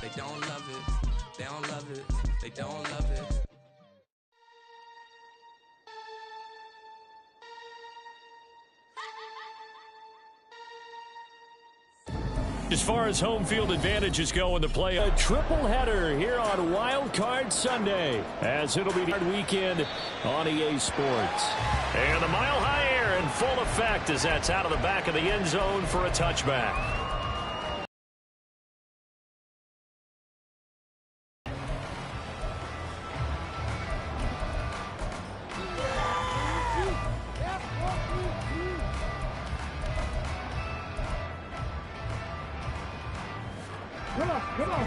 They don't love it. They don't love it. They don't love it. As far as home field advantages go in the play, a triple header here on Wild Card Sunday, as it'll be the weekend on EA Sports. And the Mile High Air in full effect as that's out of the back of the end zone for a touchback. Come on.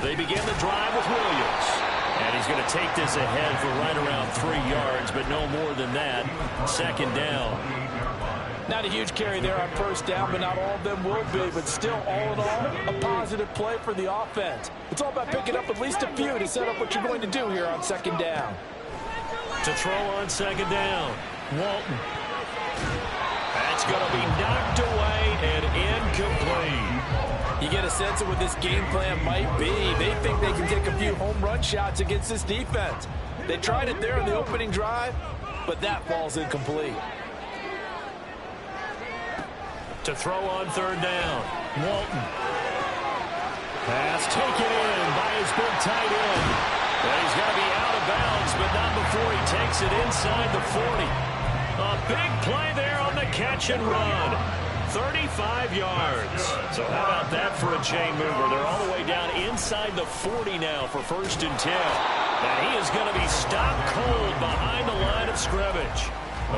They begin the drive with Williams. And he's going to take this ahead for right around 3 yards, but no more than that. Second down. Not a huge carry there on first down, but not all of them will be. But still, all in all, a positive play for the offense. It's all about picking up at least a few to set up what you're going to do here on second down. To throw on second down, Walton. That's going to be knocked away and incomplete. You get a sense of what this game plan might be. They think they can take a few home run shots against this defense. They tried it there in the opening drive, but that ball's incomplete. To throw on third down, Walton. Pass taken in by his big tight end. And he's got to be out of bounds, but not before he takes it inside the 40. A big play there on the catch and run. 35 yards. So how about that for a chain mover? They're all the way down inside the 40 now for 1st and 10. And he is going to be stopped cold behind the line of scrimmage.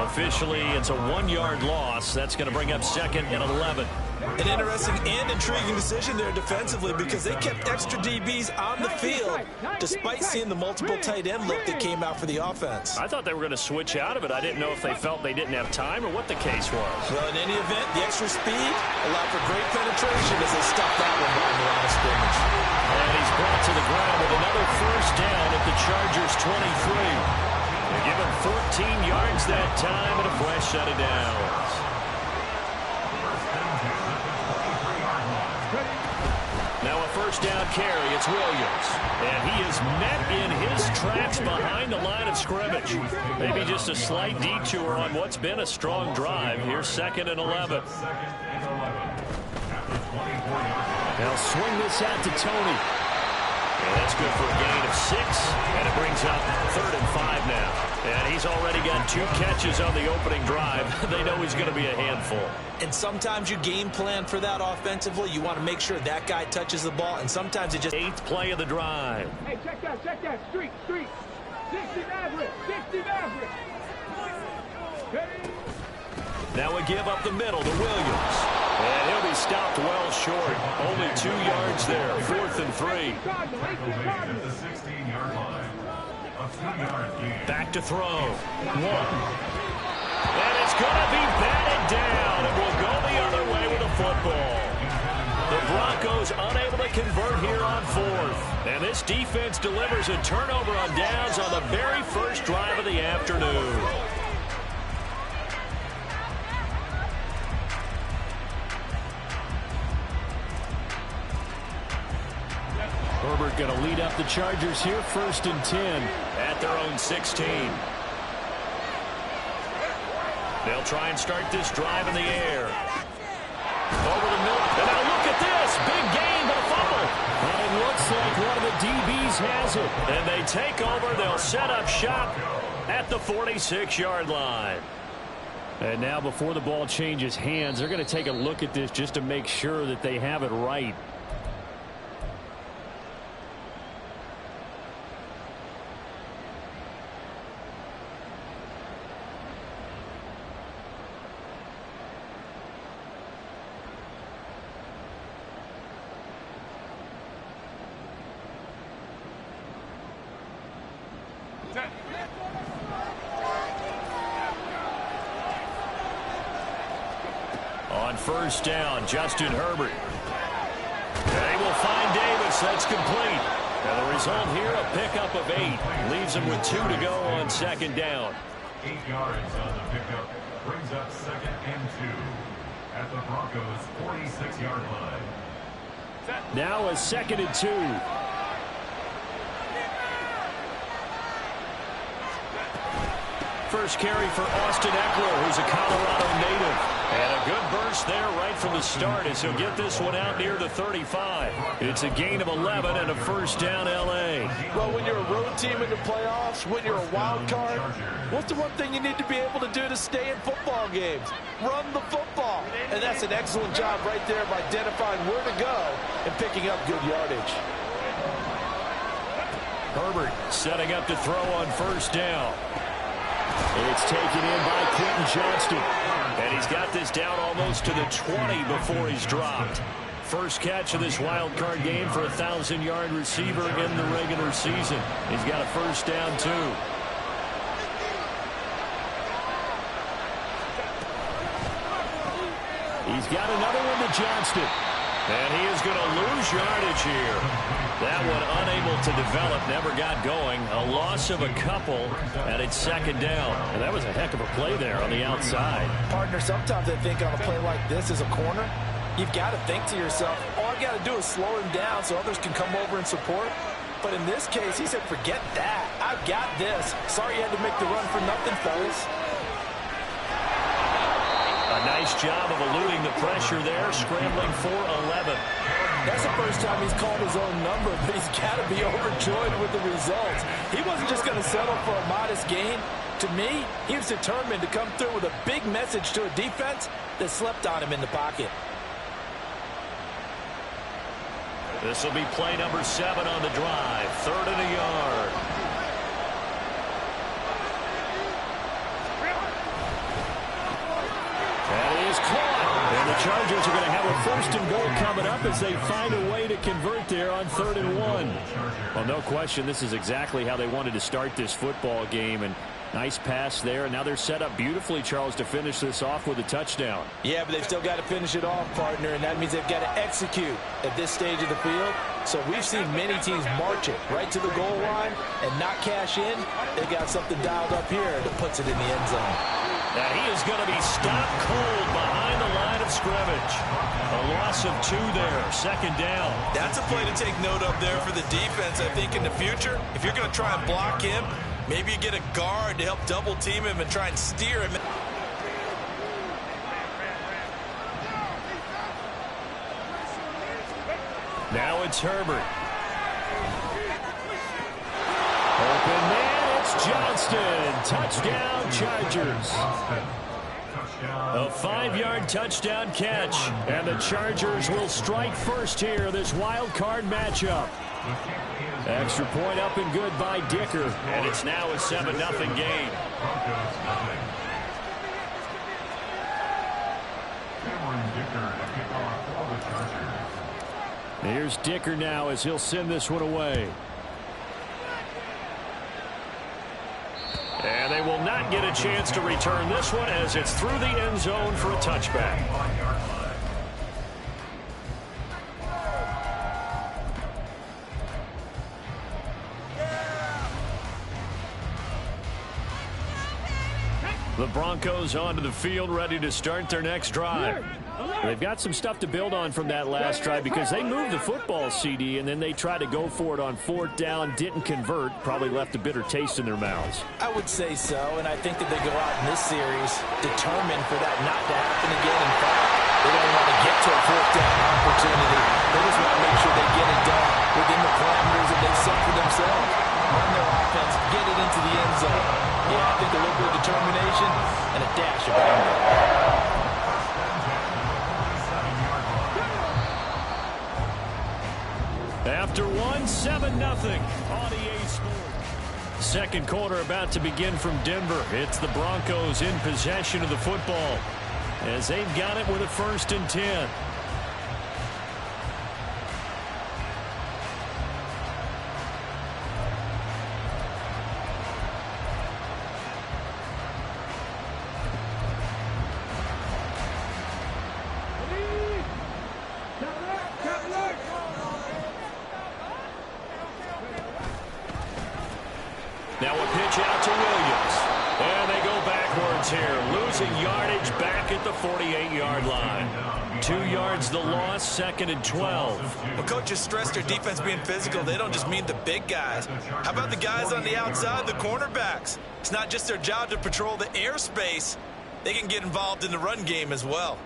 Officially, it's a 1-yard loss. That's going to bring up 2nd and 11. An interesting and intriguing decision there defensively because they kept extra DBs on the field despite seeing the multiple tight end look that came out for the offense. I thought they were going to switch out of it. I didn't know if they felt they didn't have time or what the case was. Well, in any event, the extra speed allowed for great penetration as they stuffed that one behind the line of scrimmage. And he's brought to the ground with another first down at the Chargers' 23. They give him 14 yards that time and a fresh set of downs. Now a first down carry, it's Williams. And he is met in his tracks behind the line of scrimmage. Maybe just a slight detour on what's been a strong drive. Here's 2nd and 11. They'll swing this out to Tony. And that's good for a gain of 6, and it brings up 3rd and 5 now. And he's already got 2 catches on the opening drive. They know he's going to be a handful. And sometimes you game plan for that offensively. You want to make sure that guy touches the ball, and sometimes it just... 8th play of the drive. Hey, check that. Street. 60 Maverick. Now we give up the middle to Williams. And he'll be stopped well short. Only 2 yards there. 4th and 3. Back to throw. 1. And it's going to be batted down. And we'll go the other way with the football. The Broncos unable to convert here on 4th. And this defense delivers a turnover on downs on the very first drive of the afternoon. Herbert going to lead up the Chargers here, 1st and 10 at their own 16. They'll try and start this drive in the air. Over the middle. And now look at this. Big gain, but a fumble. And it looks like one of the DBs has it. And they take over. They'll set up shop at the 46-yard line. And now before the ball changes hands, they're going to take a look at this just to make sure that they have it right. On first down, Justin Herbert. They will find Davis. That's complete. And the result here, a pickup of 8. Leaves them with 2 to go on second down. 8 yards on the pickup. Brings up 2nd and 2. at the Broncos' 46-yard line. Now a 2nd and 2. First carry for Austin Eckler, who's a Colorado native. And a good burst there right from the start as he'll get this one out near the 35. It's a gain of 11 and a first down L.A. Well, when you're a road team in the playoffs, when you're a wild card, what's the one thing you need to be able to do to stay in football games? Run the football. And that's an excellent job right there of identifying where to go and picking up good yardage. Herbert setting up to throw on first down. It's taken in by Quentin Johnston. And he's got this down almost to the 20 before he's dropped. First catch of this wild card game for a 1,000-yard receiver in the regular season. He's got a first down, too. He's got another one to Johnston. And he is going to lose yardage here. That one unable to develop, never got going. A loss of a couple, and it's 2nd down. And that was a heck of a play there on the outside. Partner, sometimes I think on a play like this as a corner, you've got to think to yourself, all I got to do is slow him down so others can come over and support. But in this case, he said, forget that. I've got this. Sorry you had to make the run for nothing, fellas. A nice job of eluding the pressure there, scrambling for 11. That's the first time he's called his own number, but he's got to be overjoyed with the results. He wasn't just going to settle for a modest gain. To me, he was determined to come through with a big message to a defense that slept on him in the pocket. This will be play number 7 on the drive. 3rd and a yard. That is caught. And the Chargers are going to have a 1st and goal coming up as they find a way to convert there on 3rd and 1. Well, no question, this is exactly how they wanted to start this football game. And nice pass there. And now they're set up beautifully, Charles, to finish this off with a touchdown. Yeah, but they've still got to finish it off, partner. And that means they've got to execute at this stage of the field. So we've seen many teams march it right to the goal line and not cash in. They got something dialed up here that puts it in the end zone. Now he is going to be stopped cold behind the line of scrimmage. A loss of 2 there, 2nd down. That's a play to take note of there for the defense, I think, in the future. If you're going to try and block him, maybe you get a guard to help double team him and try and steer him. Now it's Herbert. Open man, it's Johnston. Touchdown, Chargers. A 5-yard touchdown catch. And the Chargers will strike first here, this wild card matchup. Extra point up and good by Dicker. And it's now a 7-0 game. Here's Dicker now as he'll send this one away. And they will not get a chance to return this one as it's through the end zone for a touchback. The Broncos onto the field, ready to start their next drive. They've got some stuff to build on from that last drive because they moved the football, CD, and then they tried to go for it on 4th down, didn't convert, probably left a bitter taste in their mouths. I would say so, and I think that they go out in this series determined for that not to happen again. In fact, they don't want to get to a 4th down opportunity. They just want to make sure they get it done within the parameters that they've set for themselves. Run their offense, get it into the end zone. Yeah, I think a little bit of determination and a dash of anger. After 7-0 on EA Sports. Second quarter about to begin from Denver. It's the Broncos in possession of the football as they've got it with a 1st and 10. Now a pitch out to Williams. And they go backwards here. losing yardage back at the 48-yard line. 2 yards the loss, 2nd and 12. Well, coaches stress their defense being physical. They don't just mean the big guys. How about the guys on the outside, the cornerbacks? It's not just their job to patrol the airspace. They can get involved in the run game as well.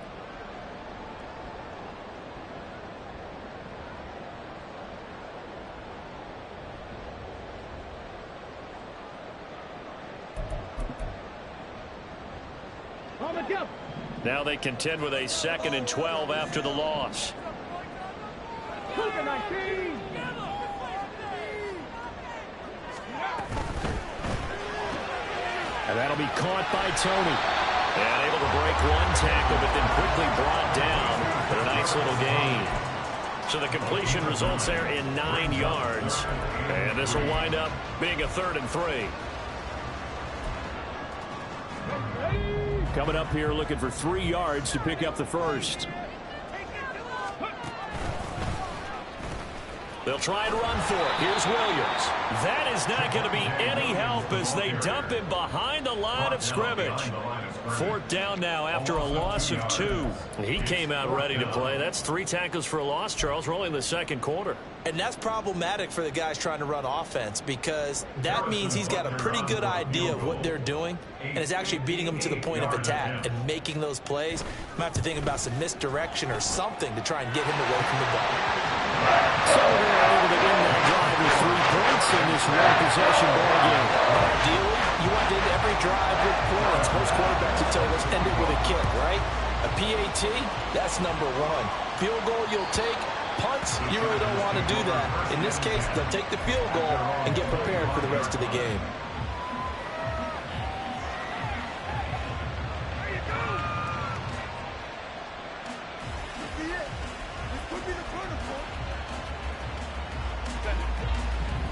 Now they contend with a 2nd and 12 after the loss. And that'll be caught by Tony. And able to break one tackle, but then quickly brought down for a nice little gain. So the completion results there in 9 yards. And this will wind up being a 3rd and 3. Coming up here looking for 3 yards to pick up the first. They'll try and run for it. Here's Williams. That is not going to be any help as they dump him behind the line of scrimmage. 4th down now after a loss of 2. He came out ready to play. That's 3 tackles for a loss, Charles. We're only in the 2nd quarter. And that's problematic for the guys trying to run offense because that means he's got a pretty good idea of what they're doing and is actually beating them to the point of attack and making those plays. Might have to think about some misdirection or something to try and get him away from the ball. So they're able to end that drive with 3 points in this one-possession ball game. Ideally, you want to end every drive with points. Most quarterbacks would tell you, let's end it with a kick, right? A PAT, that's number 1. Field goal you'll take. Punts, you really don't want to do that. In this case, they'll take the field goal and get prepared for the rest of the game.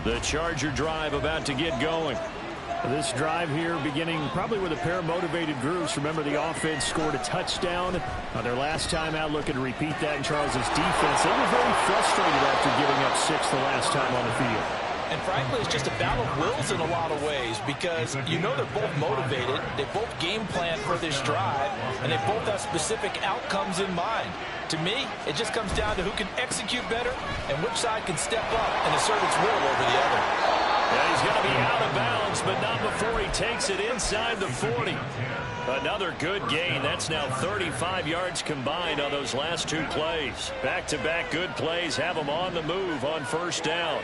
The Charger drive about to get going. This drive here beginning probably with a pair of motivated groups. Remember, the offense scored a touchdown on their last time out, looking to repeat that in Charles's defense. They were very frustrated after giving up 6 the last time on the field. And frankly, it's just a battle of wills in a lot of ways because you know they're both motivated, they both game plan for this drive, and they both have specific outcomes in mind. To me, it just comes down to who can execute better and which side can step up and assert its will over the other. Yeah, he's going to be out of bounds, but not before he takes it inside the 40. Another good gain. That's now 35 yards combined on those last 2 plays. Back-to-back good plays have them on the move on 1st down.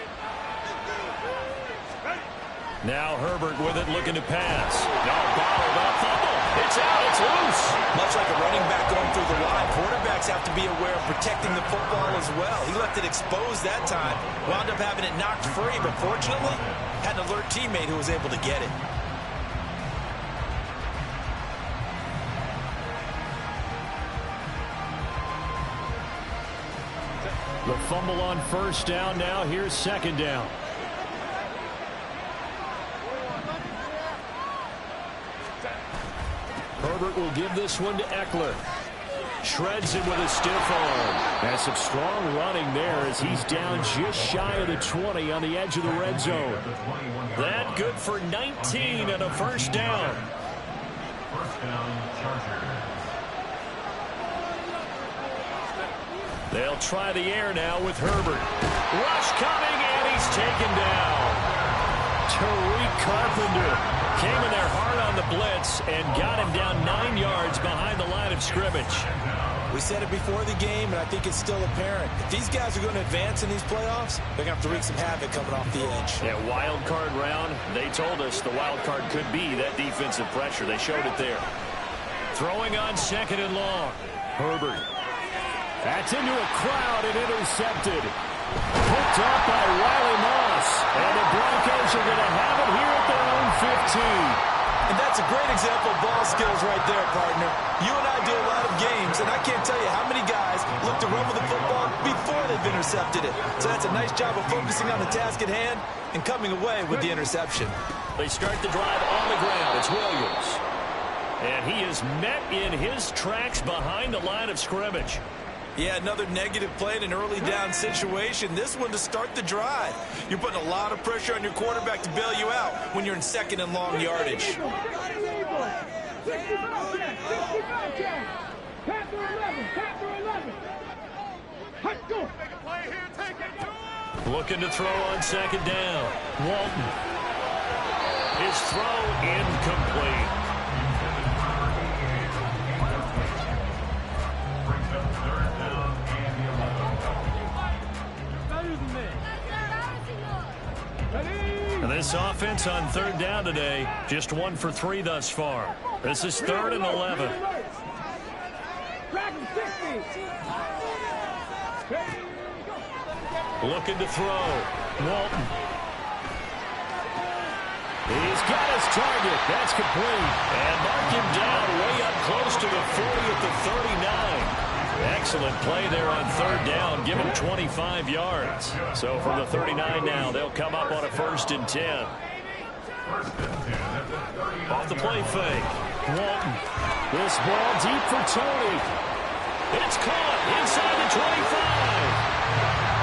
Now Herbert with it, looking to pass. No, bottled up, fumble. It's out, it's loose. Much like a running back going through the line, quarterbacks have to be aware of protecting the football as well. He left it exposed that time, wound up having it knocked free, but fortunately, had an alert teammate who was able to get it. The fumble on 1st down now. Here's 2nd down. Herbert will give this one to Eckler. Shreds him with a stiff arm. That's some strong running there as he's down just shy of the 20 on the edge of the red zone. That good for 19 and a 1st down. 1st down, Chargers. They'll try the air now with Herbert. Rush coming, and he's taken down. Tariq Carpenter came in there hard on the blitz and got him down 9 yards behind the line of scrimmage. We said it before the game, and I think it's still apparent. If these guys are going to advance in these playoffs, they're going to have to wreak some havoc coming off the edge. Yeah, wild card round. They told us the wild card could be that defensive pressure. They showed it there. Throwing on 2nd and long. Herbert. That's into a crowd and intercepted. Picked off by Riley Moss. And the Broncos are going to have it here at their own 15. And that's a great example of ball skills right there, partner. You and I do a lot of games, and I can't tell you how many guys look to run with the football before they've intercepted it. So that's a nice job of focusing on the task at hand and coming away with the interception. They start the drive on the ground. It's Williams. And he is met in his tracks behind the line of scrimmage. Yeah, another negative play in an early down situation. This one to start the drive. You're putting a lot of pressure on your quarterback to bail you out when you're in 2nd and long yardage. 65 check. 65 check. Panther 11. Panther 11. Hot go. Looking to throw on second down. Walton. His throw incomplete. Brings up third down and 11. And this offense on third down today, just 1 for 3 thus far. This is 3rd and 11. Dragon 60. Looking to throw. Walton. He's got his target. That's complete. And mark him down way up close to the 40 at the 39. Excellent play there on third down. Give him 25 yards. So from the 39 now, they'll come up on a 1st and 10. Off the play fake. Walton. This ball deep for Tony. It's caught inside the 25.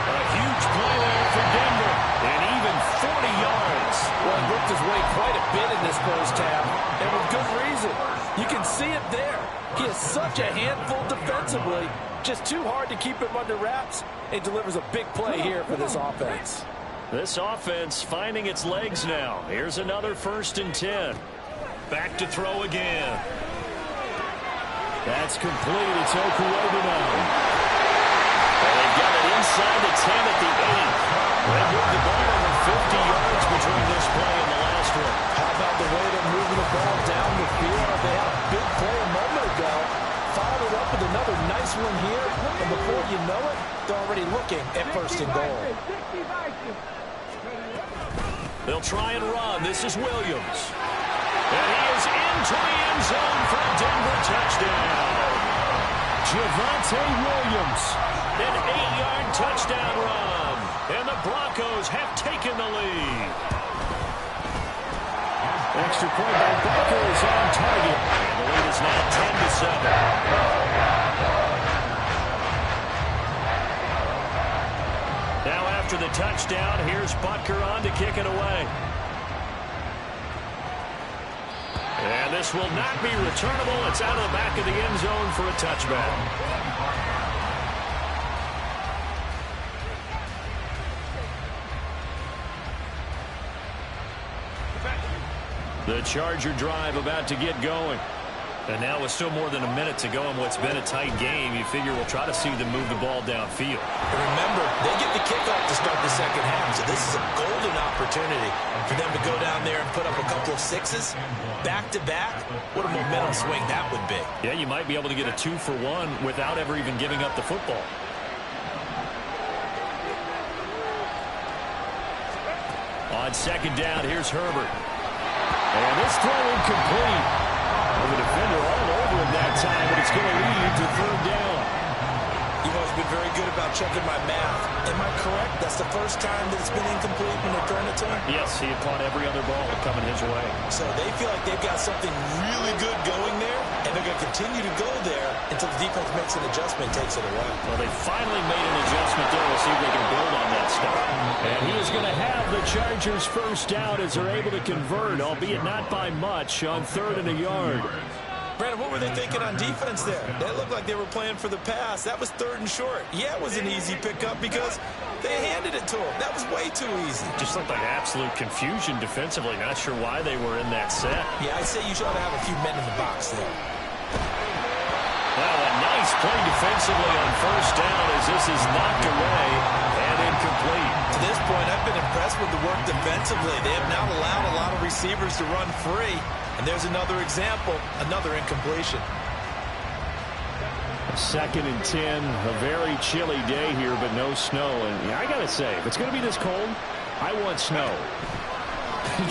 A huge play there for Denver. And even 40 yards. Well, he worked his way quite a bit in this first half, and with good reason. You can see it there. He is such a handful defensively. Just too hard to keep him under wraps. It delivers a big play here for this offense. This offense finding its legs now. Here's another 1st and 10. Back to throw again. That's complete. It's Okuobu now. And they've got it inside the 10 at the 8. They moved the ball over 50 yards between this play and the last one. How about the way they're moving the ball down the field? They had a big play a moment ago. Followed it up with another nice one here. And before you know it, they're already looking at 1st and goal. They'll try and run. This is Williams. And he is into the end zone for a Denver touchdown. Javonte Williams. An 8-yard touchdown run. And the Broncos have taken the lead. Extra point by Barker is on target. And the lead is now 10-7. Now after the touchdown, here's Butker on to kick it away. And this will not be returnable. It's out of the back of the end zone for a touchback. The Charger drive about to get going. And now with still more than a minute to go in what's been a tight game, you figure we'll try to see them move the ball downfield. And remember, they get the kickoff to start the second half, so this is a golden opportunity for them to go down there and put up a couple of sixes back-to-back. What a momentum swing that would be. Yeah, you might be able to get a 2-for-1 without ever even giving up the football. On second down, here's Herbert. And this throw incomplete. The defender all over him that time, but it's going to lead to third down. You've always been very good about checking my math. Am I correct? That's the first time that it's been incomplete when they're throwing it to him? Yes, he had caught every other ball coming his way. So they feel like they've got something really good going there, and they're going to continue to go there until the defense makes an adjustment and takes it away. Well, they finally made an adjustment there. We'll see if they can build on that stuff. And he is going to have the Chargers first down as they're able to convert, albeit not by much, on 3rd and a yard. Brandon, what were they thinking on defense there? They looked like they were playing for the pass. That was 3rd and short. Yeah, it was an easy pickup because they handed it to them. That was way too easy. Just looked like absolute confusion defensively. Not sure why they were in that set. Yeah, I'd say you should have a few men in the box there. Well, a nice play defensively on 1st down as this is knocked away and incomplete. To this point, I've been impressed with the work defensively. They have not allowed a lot of receivers to run free. And there's another example, another incompletion. 2nd and 10, a very chilly day here, but no snow. And I got to say, if it's going to be this cold, I want snow.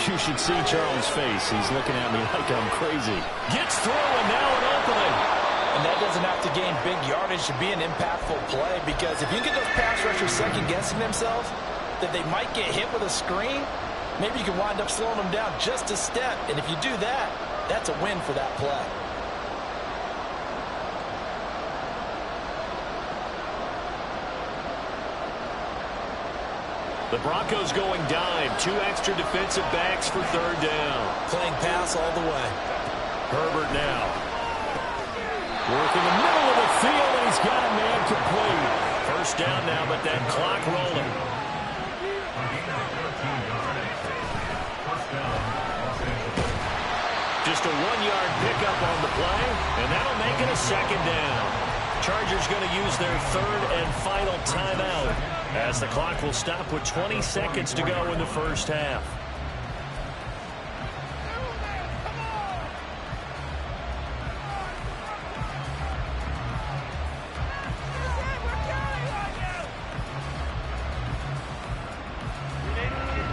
You should see Charles' face. He's looking at me like I'm crazy. Gets through, and now an opening. And that doesn't have to gain big yardage to be an impactful play, because if you get those pass rushers second-guessing themselves, that they might get hit with a screen, maybe you can wind up slowing them down just a step. And if you do that, that's a win for that play. The Broncos going dime. 2 extra defensive backs for 3rd down. Playing pass all the way. Herbert now. Working the middle of the field, and he's got a man complete. First down now, but that clock rolling. Just a 1-yard pickup on the play, and that'll make it a second down. Chargers going to use their third and final timeout as the clock will stop with 20 seconds to go in the first half.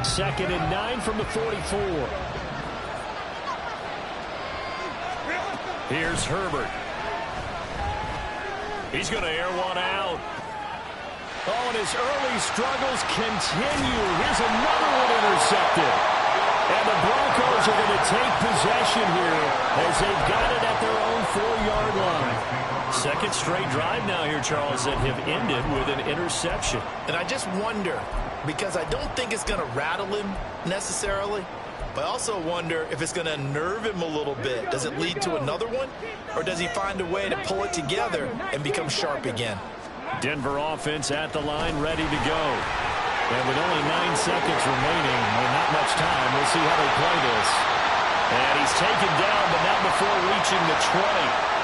Second and 9 from the 44. Here's Herbert. He's going to air one out. Oh, and his early struggles continue. Here's another one intercepted. And the Broncos are going to take possession here as they've got it at their own 4-yard line. Second straight drive now here, Charles, that have ended with an interception. And I just wonder, because I don't think it's going to rattle him necessarily, but I also wonder if it's going to nerve him a little bit. Does it lead to another one? Or does he find a way to pull it together and become sharp again? Denver offense at the line, ready to go. And with only 9 seconds remaining, and not much time, we'll see how they play this. And he's taken down, but not before reaching the 20.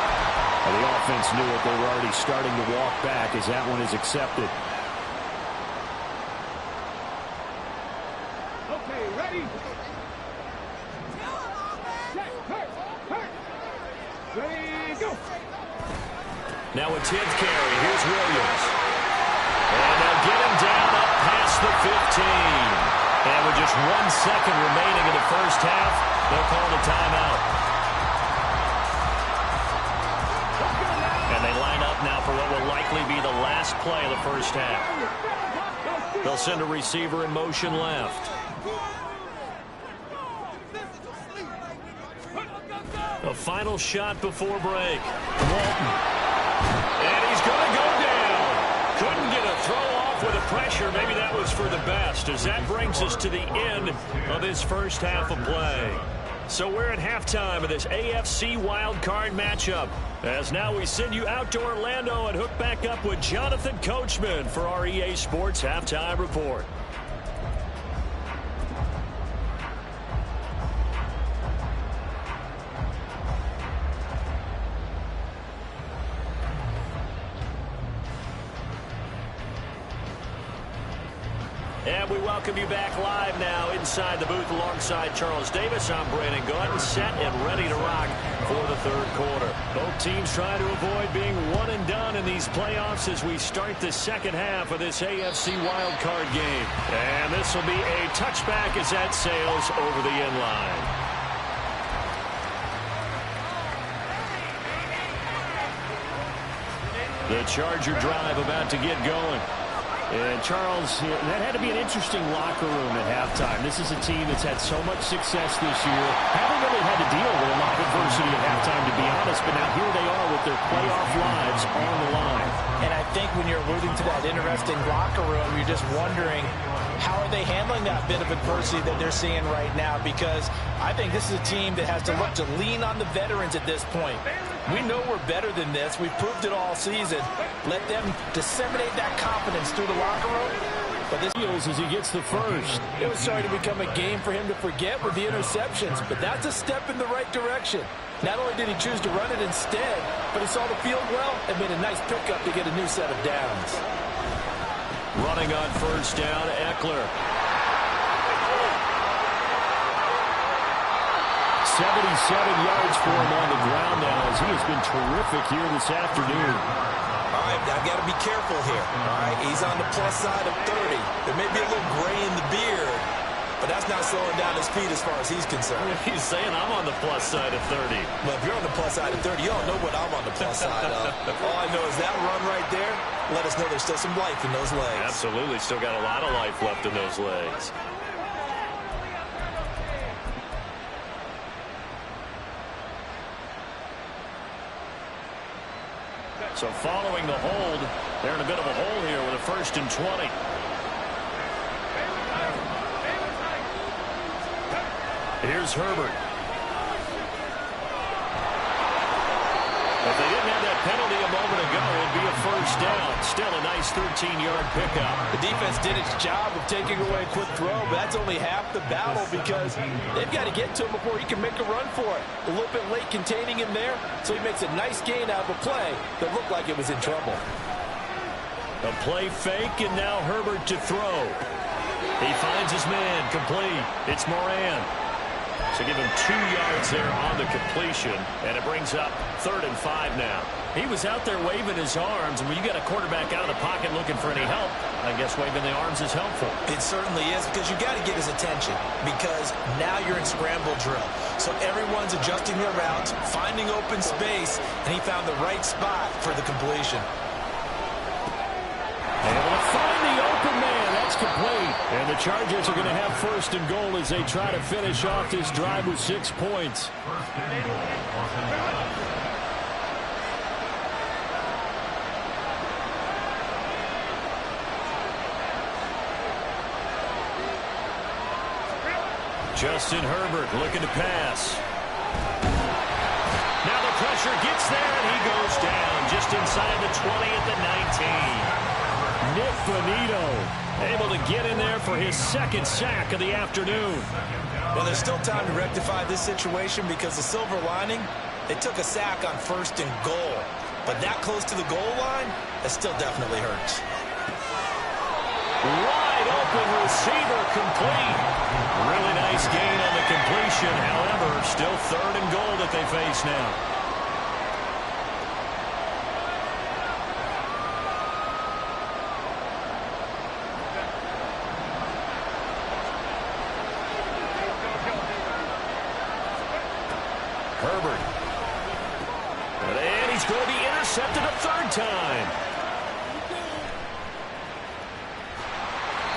And the offense knew it. They were already starting to walk back as that one is accepted. Okay, ready? Ready, go! Now a 10th carry. Here's Williams. And they'll get him down up past the 15. And with just 1 second remaining in the first half, they'll call the timeout. And they line up now for what will likely be the last play of the first half. They'll send a receiver in motion left. A final shot before break. Walton. And he's going to go down. Couldn't get a throw off with the pressure. Maybe that was for the best, as that brings us to the end of this first half of play. So we're at halftime of this AFC wildcard matchup. As now we send you out to Orlando and hook back up with Jonathan Coachman for our EA Sports Halftime Report. And we welcome you back live now inside the booth alongside Charles Davis. I'm Brandon Gordon, set and ready to rock for the third quarter. Both teams trying to avoid being one and done in these playoffs as we start the second half of this AFC wildcard game. And this will be a touchback as that sails over the end line. The Charger drive about to get going. And Charles, that had to be an interesting locker room at halftime. This is a team that's had so much success this year. Haven't really had to deal with a lot of adversity at halftime, to be honest. But now here they are with their playoff lives on the line. And I think when you're alluding to that interesting locker room, you're just wondering, how are they handling that bit of adversity that they're seeing right now? Because I think this is a team that has to look to lean on the veterans at this point. We know we're better than this. We've proved it all season. Let them disseminate that confidence through the locker room. But this feels as he gets the first. It was starting to become a game for him to forget with the interceptions, but that's a step in the right direction. Not only did he choose to run it instead, but he saw the field well and made a nice pickup to get a new set of downs. Running on first down, Eckler. 77 yards for him on the ground now as he has been terrific here this afternoon. All right, I've got to be careful here. All right, he's on the plus side of 30. There may be a little gray in the beard, but that's not slowing down his speed as far as he's concerned. He's saying I'm on the plus side of 30. Well, if you're on the plus side of 30, you don't know what I'm on the plus side of. All I know is that run right there let us know there's still some life in those legs. Absolutely, still got a lot of life left in those legs. So following the hold, they're in a bit of a hole here with a 1st and 20. Here's Herbert. penalty a moment ago. It'd be a first down. Still a nice 13-yard pickup. The defense did its job of taking away a quick throw, but that's only half the battle because they've got to get to him before he can make a run for it. A little bit late containing him there, so he makes a nice gain out of a play that looked like it was in trouble. A play fake, and now Herbert to throw. He finds his man, complete. It's Moran. So give him 2 yards there on the completion, and it brings up 3rd and 5 now. He was out there waving his arms, and when you got a quarterback out of the pocket looking for any help, I guess waving the arms is helpful. It certainly is, because you got to get his attention, because now you're in scramble drill. So everyone's adjusting their routes, finding open space, and he found the right spot for the completion. Able to find the open man. That's complete. And the Chargers are going to have 1st and goal as they try to finish off this drive with 6 points. First and goal, Los Angeles. Justin Herbert looking to pass. Now the pressure gets there, and he goes down just inside the 20 at the 19. Nick Bonito able to get in there for his 2nd sack of the afternoon. Well, there's still time to rectify this situation because the silver lining, they took a sack on 1st and goal. But that close to the goal line, that still definitely hurts. Wide open receiver complete. Really nice gain on the completion. However, still 3rd and goal that they face now. Herbert. And he's going to be intercepted a 3rd time.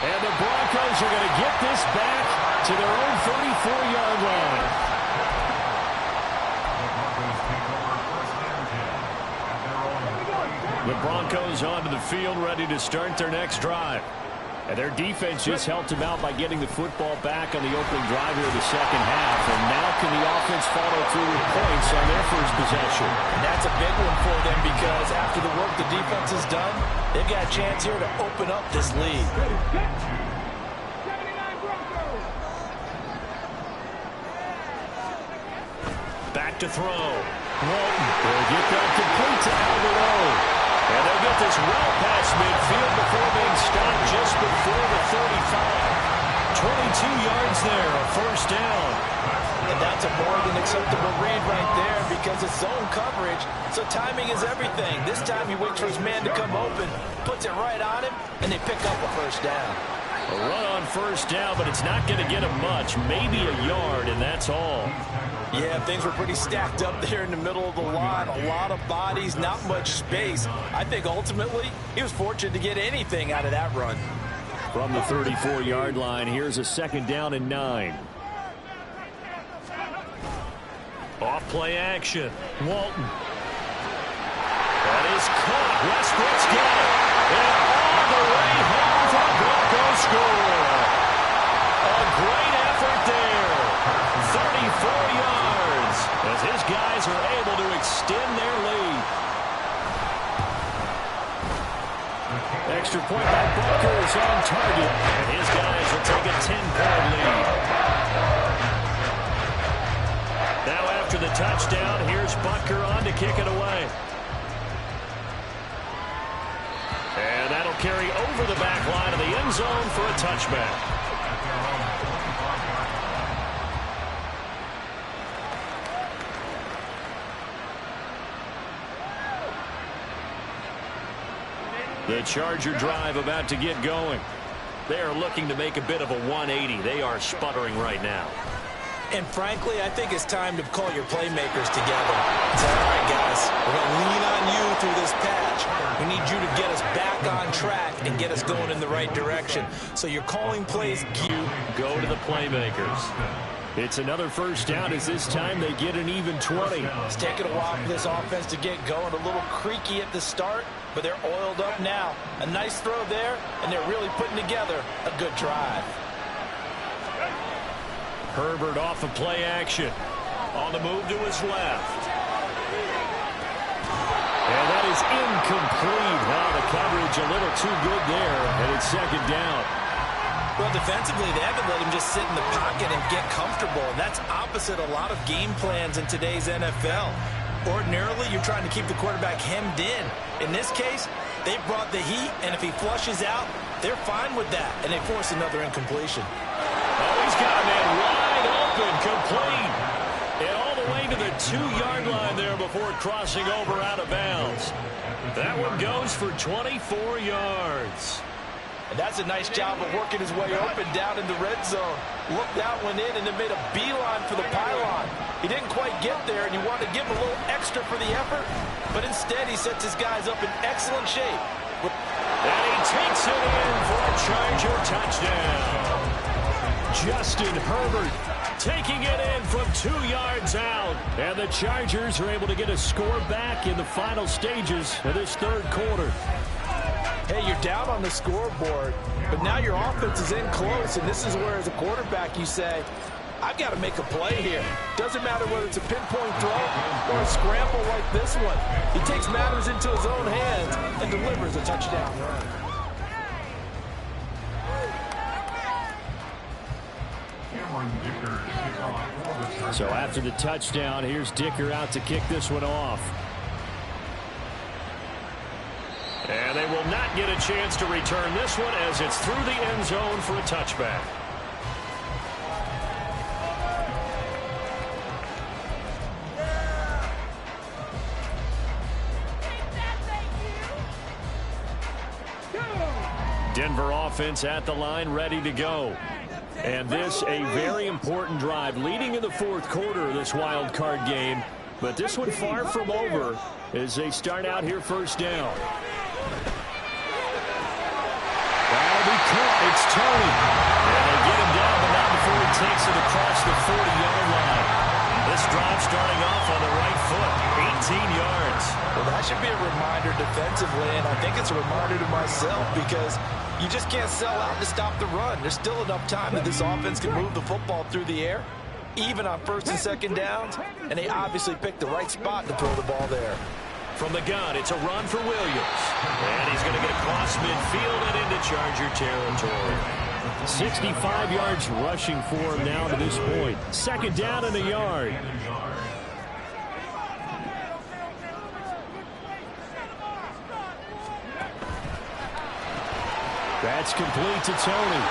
And the Broncos are going to get this back to their own 34-yard line. The Broncos onto the field, ready to start their next drive. And their defense just helped him out by getting the football back on the opening drive here of the 2nd half. And now can the offense follow through with points on their first possession? And that's a big one for them because after the work the defense has done, they've got a chance here to open up this lead. Back to throw. Walton will get that complete to Albert. And they'll get this well past midfield before being stopped just before the 35. 22 yards there, a 1st down. And that's a more than acceptable read right there because it's zone coverage, so timing is everything. This time he waits for his man to come open, puts it right on him, and they pick up a 1st down. A run on 1st down, but it's not going to get him much, maybe a yard, and that's all. Yeah, things were pretty stacked up there in the middle of the line. A lot of bodies, not much space. I think ultimately he was fortunate to get anything out of that run. From the 34-yard line, here's a 2nd down and 9. Off play action. Walton. That is caught. Westbrook's got it. And all the way home for the Broncos score. A great effort there. 34 yards as his guys are able to extend their lead. Extra point by Butker is on target, and his guys will take a 10-point lead. Now after the touchdown, here's Butker on to kick it away. And that'll carry over the back line of the end zone for a touchback. The Charger drive about to get going. They are looking to make a bit of a 180. They are sputtering right now. And frankly, I think it's time to call your playmakers together. Say, all right, guys, we're going to lean on you through this patch. We need you to get us back on track and get us going in the right direction. So you're calling plays. You go to the playmakers. It's another 1st down as this time they get an even 20. It's taken a while for this offense to get going. A little creaky at the start, but they're oiled up now. A nice throw there, and they're really putting together a good drive. Herbert off of play action. On the move to his left. And is incomplete. Wow, the coverage a little too good there, and it's second down. Well, defensively, they haven't let him just sit in the pocket and get comfortable. And that's opposite a lot of game plans in today's NFL. Ordinarily, you're trying to keep the quarterback hemmed in. In this case, they brought the heat, and if he flushes out, they're fine with that, and they force another incompletion. Oh, he's got a man wide open, complete. And all the way to the 2-yard line there before crossing over out of bounds. That one goes for 24 yards. And that's a nice job of working his way open down in the red zone. Looked out, went in, and then made a beeline for the pylon. He didn't quite get there, and you wanted to give him a little extra for the effort, but instead he sets his guys up in excellent shape. And he takes it in for a Charger touchdown. Justin Herbert taking it in from 2 yards out. And the Chargers are able to get a score back in the final stages of this third quarter. Hey, you're down on the scoreboard, but now your offense is in close, and this is where, as a quarterback, you say, I've got to make a play here. Doesn't matter whether it's a pinpoint throw or a scramble like this one. He takes matters into his own hands and delivers a touchdown run. So after the touchdown, here's Dicker out to kick this one off. And they will not get a chance to return this one as it's through the end zone for a touchback. Denver offense at the line, ready to go. And this a very important drive leading in the fourth quarter of this wild card game. But this one far from over as they start out here first down. That'll be caught. It's Tony. And they get him down, but not before he takes it across the 40-yard line. This drive starting off on the right foot, 18 yards. Well, that should be a reminder defensively, and I think it's a reminder to myself because you just can't sell out to stop the run. There's still enough time that this offense can move the football through the air, even on first and second downs, and they obviously picked the right spot to throw the ball there. From the gun, it's a run for Williams. And he's going to get across midfield and into Charger territory. 65 yards rushing for him now to this point. Second down and a yard. That's complete to Tony.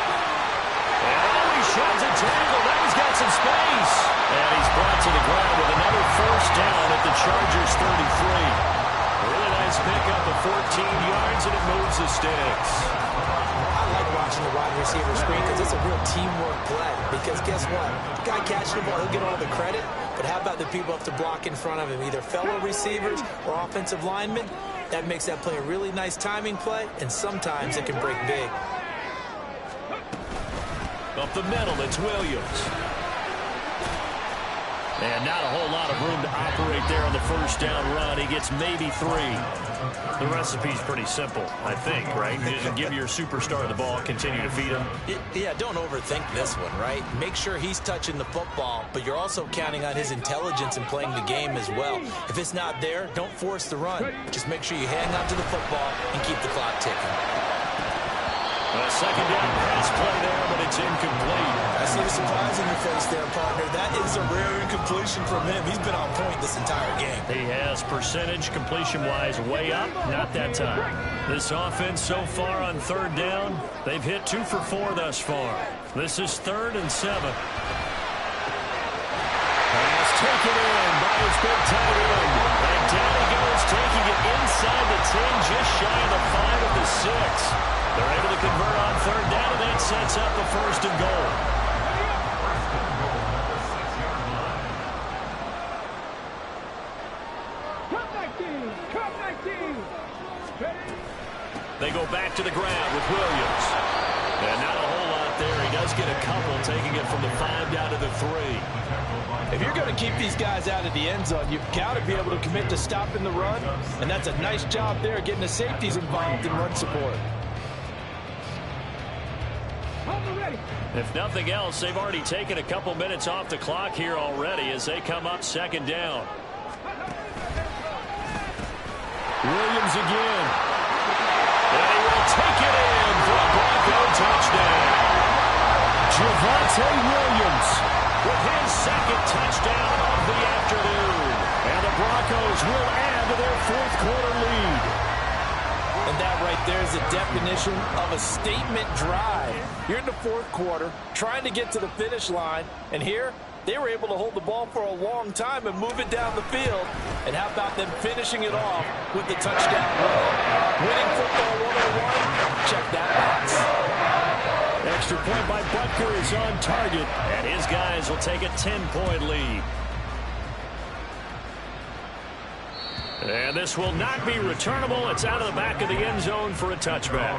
And he shoves a tackle. Now he's got some space. And he's brought to the ground with another first down at the Chargers 33. Really nice pickup of 14 yards, and it moves the sticks. I like watching the wide receiver screen because it's a real teamwork play. Because guess what? The guy catching the ball, he'll get all the credit. But how about the people have to block in front of him, either fellow receivers or offensive linemen? That makes that play a really nice timing play, and sometimes it can break big. Up the middle, it's Williams. And not a whole lot of room to operate there on the first down run. He gets maybe 3. The recipe's pretty simple, I think, right? Just give your superstar the ball, continue to feed him. Yeah, don't overthink this one, right? Make sure he's touching the football, but you're also counting on his intelligence in playing the game as well. If it's not there, don't force the run. Just make sure you hang on to the football and keep the clock ticking. A second down pass play there, but it's incomplete. I see the surprise in your face there, partner. That is a rare incompletion from him. He's been on point this entire game. He has percentage completion-wise way up, not that time. This offense so far on third down, they've hit 2 for 4 thus far. This is 3rd and 7. Pass taken in by his big tight end. And down he goes, taking it inside the 10, just shy of the 5 at the 6. They're able to convert on third down, and that sets up the 1st and goal. They go back to the ground with Williams. And not a whole lot there. He does get a couple, taking it from the 5 down to the 3. If you're going to keep these guys out of the end zone, you've got to be able to commit to stopping the run, and that's a nice job there, getting the safeties involved in run support. If nothing else, they've already taken a couple minutes off the clock here already as they come up second down. Williams again. And he will take it in for a Bronco touchdown. Javonte Williams with his second touchdown of the afternoon. And the Broncos will add to their fourth quarter lead. And that right there is the definition of a statement drive. You're in the fourth quarter, trying to get to the finish line, and here they were able to hold the ball for a long time and move it down the field. And how about them finishing it off with the touchdown run? Winning football 101, check that box. Extra point by Butker is on target, and his guys will take a 10-point lead. And this will not be returnable. It's out of the back of the end zone for a touchback.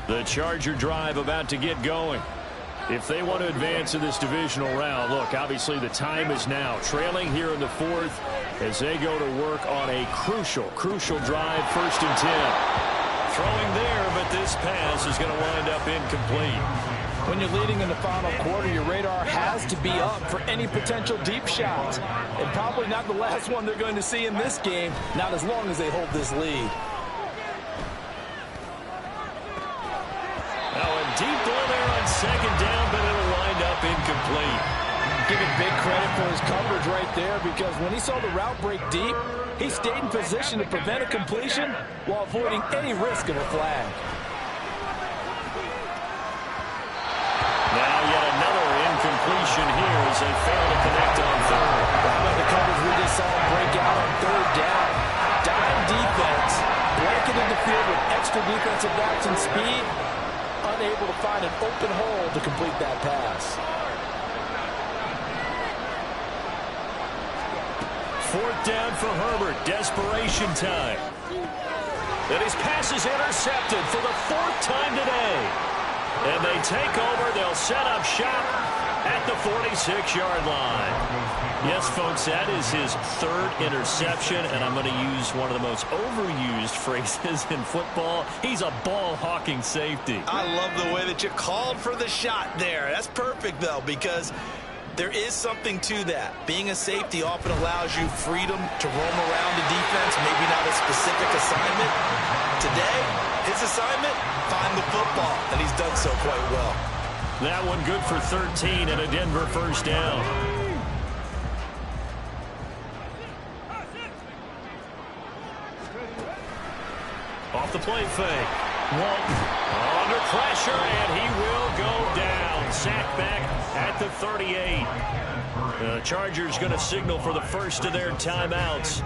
The Charger drive about to get going. If they want to advance in this divisional round, look, obviously the time is now. Trailing here in the fourth as they go to work on a crucial drive, 1st and 10. Throwing there, but this pass is going to wind up incomplete. When you're leading in the final quarter, your radar has to be up for any potential deep shots. And probably not the last one they're going to see in this game, not as long as they hold this lead. Deep ball there on 2nd down, but it'll wind up incomplete. Giving big credit for his coverage right there, because when he saw the route break deep, he stayed in position to prevent a completion while avoiding any risk of a flag. Now yet another incompletion here as they fail to connect on 3rd. How about the coverage we just saw him break out on 3rd down? Dime defense, blanketed the field with extra defensive backs and speed, unable to find an open hole to complete that pass. 4th down for Herbert. Desperation time. And his pass is intercepted for the 4th time today. And they take over. They'll set up shop at the 46-yard line. Yes, folks, that is his 3rd interception, and I'm going to use one of the most overused phrases in football. He's a ball-hawking safety. I love the way that you called for the shot there. That's perfect, though, because there is something to that. Being a safety often allows you freedom to roam around the defense, maybe not a specific assignment. Today, his assignment, find the football, and he's done so quite well. That one good for 13 and a Denver 1st down. Off the play fake. Walton under pressure, and he will go down. Sacked back at the 38. The Chargers going to signal for the first of their timeouts.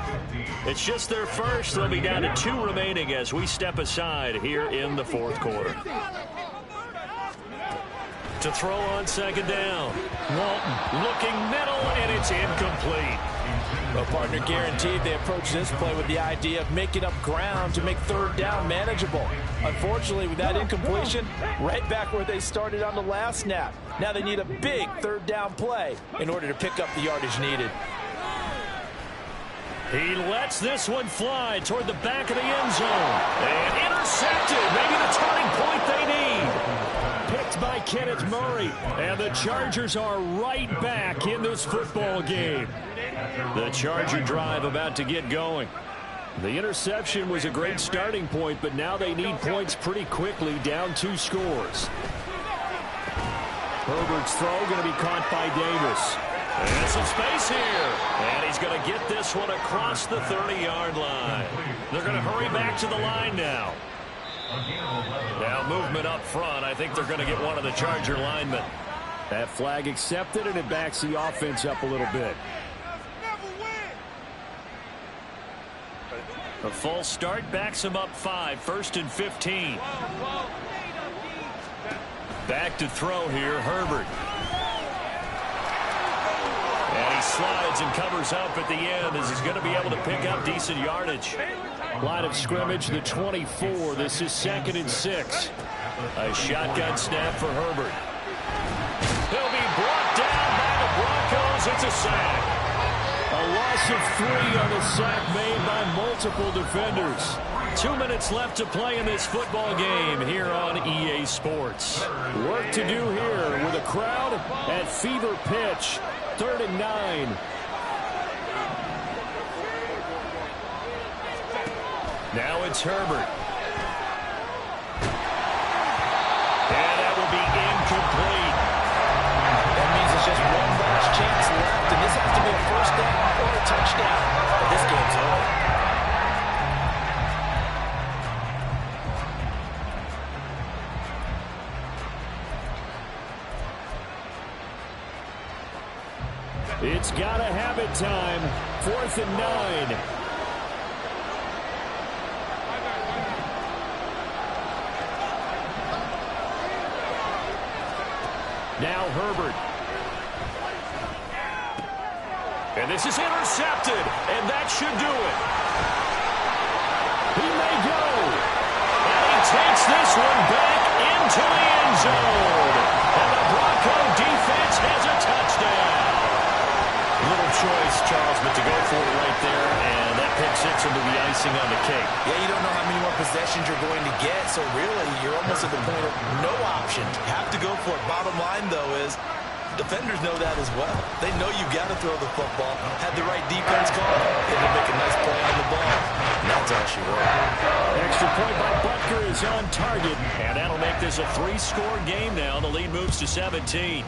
It's just their first. They'll be down to 2 remaining as we step aside here in the 4th quarter. To throw on 2nd down. Walton looking middle, and it's incomplete. Well, partner, guaranteed they approach this play with the idea of making up ground to make 3rd down manageable. Unfortunately, with that incompletion, right back where they started on the last snap. Now they need a big 3rd down play in order to pick up the yardage needed. He lets this one fly toward the back of the end zone. And intercepted. Maybe the turning point they need. Picked by Kenneth Murray. And the Chargers are right back in this football game. The Charger drive about to get going. The interception was a great starting point, but now they need points pretty quickly, down 2 scores. Herbert's throw going to be caught by Davis. And some space here. And he's going to get this one across the 30-yard line. They're going to hurry back to the line now. Now movement up front. I think they're going to get one of the Charger linemen. That flag accepted, and it backs the offense up a little bit. A false start backs him up 5, 1st and 15. Back to throw here, Herbert. And he slides and covers up at the end as he's going to be able to pick up decent yardage. Line of scrimmage, the 24. This is 2nd and 6. A shotgun snap for Herbert. He'll be brought down by the Broncos. It's a sack. A lot loss of 3 on the sack made by multiple defenders. 2 minutes left to play in this football game here on EA Sports. Work to do here with a crowd at fever pitch. 3rd and 9. Now it's Herbert. And that will be incomplete. That means it's just one last chance left, and this has to be a first down or a touchdown. But this game's over. It's gotta have it time. 4th and 9. Now Herbert. And this is intercepted, and that should do it. He may go. And he takes this one back into the end zone. And the Bronco defense has a touchdown. Little choice, Charles, but to go for it right there, and that pick six will be the icing on the cake. Yeah, you don't know how many more possessions you're going to get, so really you're almost at the point of no option. You have to go for it. Bottom line, though, is defenders know that as well. They know you've got to throw the football. Had the right defense call, they can make a nice play on the ball. And that's all she wrote. Extra point by Butker is on target, and that'll make this a 3-score game now. The lead moves to 17.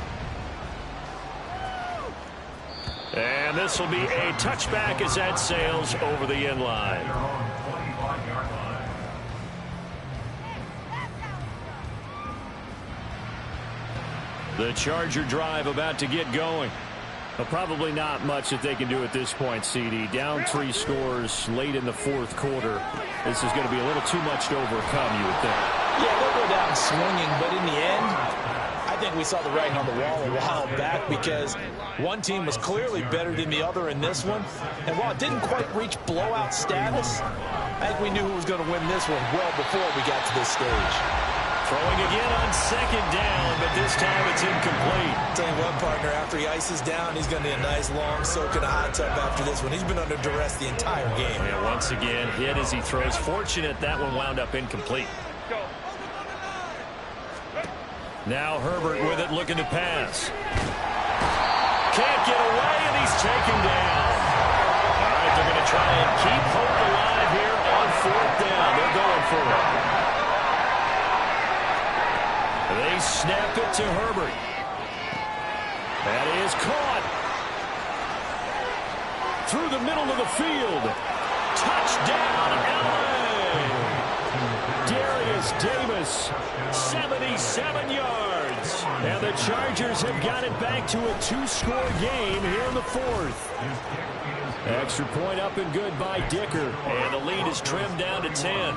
And this will be a touchback as that sails over the end line. The Charger drive about to get going. But probably not much that they can do at this point, CD. Down 3 scores late in the 4th quarter. This is going to be a little too much to overcome, you would think. Yeah, they'll go down swinging, but in the end, I think we saw the writing on the wall a while back because one team was clearly better than the other in this one. And while it didn't quite reach blowout status, I think we knew who was going to win this one well before we got to this stage. Throwing again on 2nd down, but this time it's incomplete. Tell you what, partner, after he ices down, he's going to need a nice long soak in a hot tub after this one. He's been under duress the entire game. And once again, hit as he throws. Fortunate that one wound up incomplete. Now Herbert with it, looking to pass. Can't get away, and he's taken down. All right, they're going to try and keep hope alive here on 4th down. They're going for it. They snap it to Herbert. That is caught. Through the middle of the field. Touchdown, LA! Darius Davis, 77 yards. And the Chargers have got it back to a 2-score game here in the 4th. Extra point up and good by Dicker. And the lead is trimmed down to 10.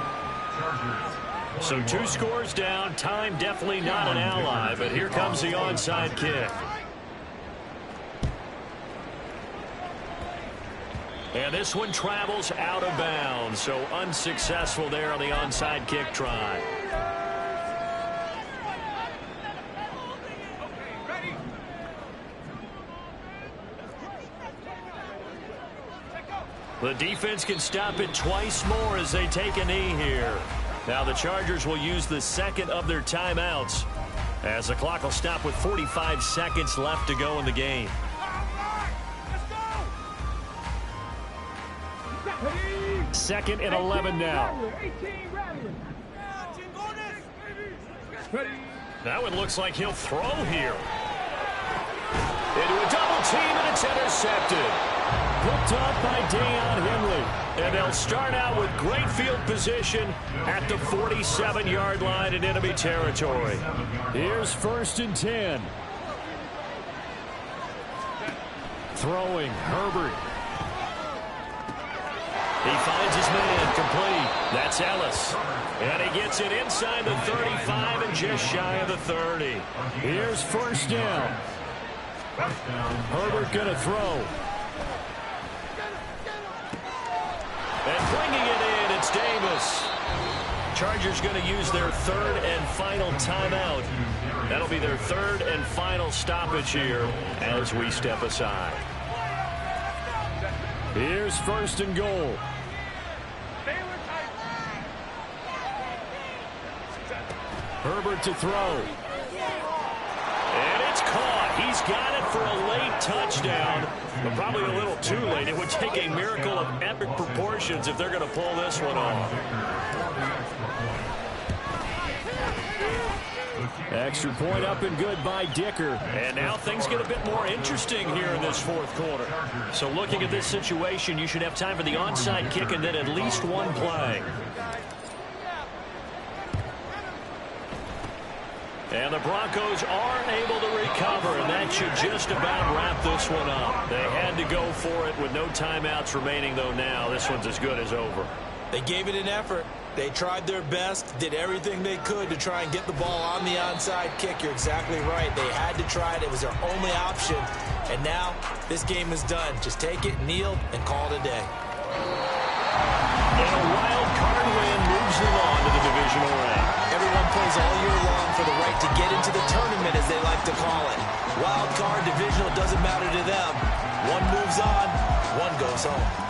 So 2 scores down. Time definitely not an ally, but here comes the onside kick. And this one travels out of bounds, so unsuccessful there on the onside kick try. The defense can stop it twice more as they take a knee here. Now the Chargers will use the 2nd of their timeouts as the clock will stop with 45 seconds left to go in the game. Second and 11 now. That one looks like he'll throw here. Into a double team, and it's intercepted. Picked up by Deion Henley. And they'll start out with great field position at the 47-yard line in enemy territory. Here's 1st and 10. Throwing, Herbert. He finds his man complete. That's Ellis. And he gets it inside the 35 and just shy of the 30. Here's 1st down. Herbert going to throw. And bringing it in, it's Davis. Chargers going to use their 3rd and final timeout. That'll be their 3rd and final stoppage here as we step aside. Here's first and goal. Herbert to throw. And it's caught. He's got it for a late touchdown, but probably a little too late. It would take a miracle of epic proportions if they're going to pull this one off. Extra point up and good by Dicker. And now things get a bit more interesting here in this fourth quarter. So looking at this situation, you should have time for the onside kick and then at least one play. And the Broncos aren't able to recover, and that should just about wrap this one up. They had to go for it with no timeouts remaining, though now this one's as good as over. They gave it an effort. They tried their best, did everything they could to try and get the ball on the onside kick. You're exactly right. They had to try it. It was their only option. And now this game is done. Just take it, kneel, and call it a day. And a wild card win moves them on to the divisional round. Everyone plays all year long for the right to get into the tournament, as they like to call it. Wild card, divisional, doesn't matter to them. One moves on, one goes home.